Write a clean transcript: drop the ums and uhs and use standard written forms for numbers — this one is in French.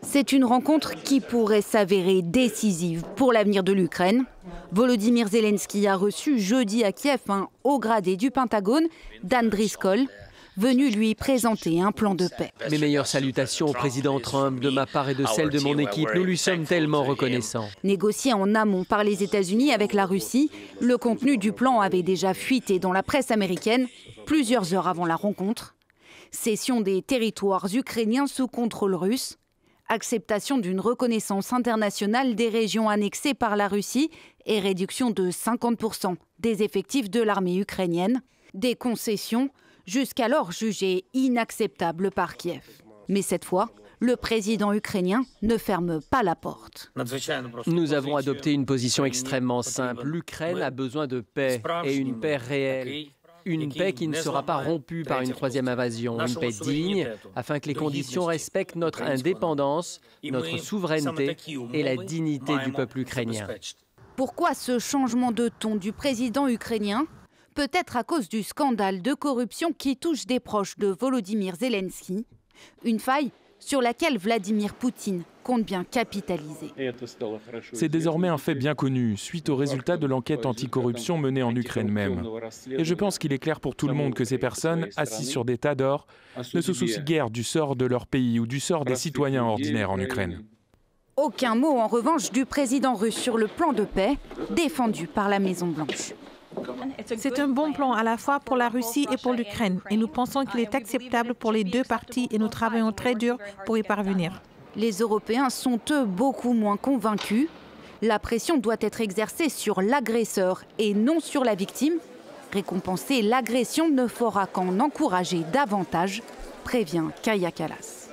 C'est une rencontre qui pourrait s'avérer décisive pour l'avenir de l'Ukraine. Volodymyr Zelensky a reçu jeudi à Kiev un haut gradé du Pentagone, Dan Driscoll, venu lui présenter un plan de paix. Mes meilleures salutations au président Trump, de ma part et de celle de mon équipe. Nous lui sommes tellement reconnaissants. Négocié en amont par les États-Unis avec la Russie, le contenu du plan avait déjà fuité dans la presse américaine plusieurs heures avant la rencontre. Cession des territoires ukrainiens sous contrôle russe, acceptation d'une reconnaissance internationale des régions annexées par la Russie et réduction de 50% des effectifs de l'armée ukrainienne. Des concessions jusqu'alors jugées inacceptables par Kiev. Mais cette fois, le président ukrainien ne ferme pas la porte. Nous avons adopté une position extrêmement simple. L'Ukraine a besoin de paix et une paix réelle. Une paix qui ne sera pas rompue par une troisième invasion, une paix digne, afin que les conditions respectent notre indépendance, notre souveraineté et la dignité du peuple ukrainien. Pourquoi ce changement de ton du président ukrainien ? Peut-être à cause du scandale de corruption qui touche des proches de Volodymyr Zelensky, une faille sur laquelle Vladimir Poutine compte bien capitaliser. C'est désormais un fait bien connu, suite aux résultats de l'enquête anticorruption menée en Ukraine même. Et je pense qu'il est clair pour tout le monde que ces personnes, assises sur des tas d'or, ne se soucient guère du sort de leur pays ou du sort des citoyens ordinaires en Ukraine. Aucun mot en revanche du président russe sur le plan de paix défendu par la Maison-Blanche. C'est un bon plan à la fois pour la Russie et pour l'Ukraine. Et nous pensons qu'il est acceptable pour les deux parties et nous travaillons très dur pour y parvenir. Les Européens sont eux beaucoup moins convaincus. La pression doit être exercée sur l'agresseur et non sur la victime. Récompenser l'agression ne fera qu'en encourager davantage, prévient Kaja Kallas.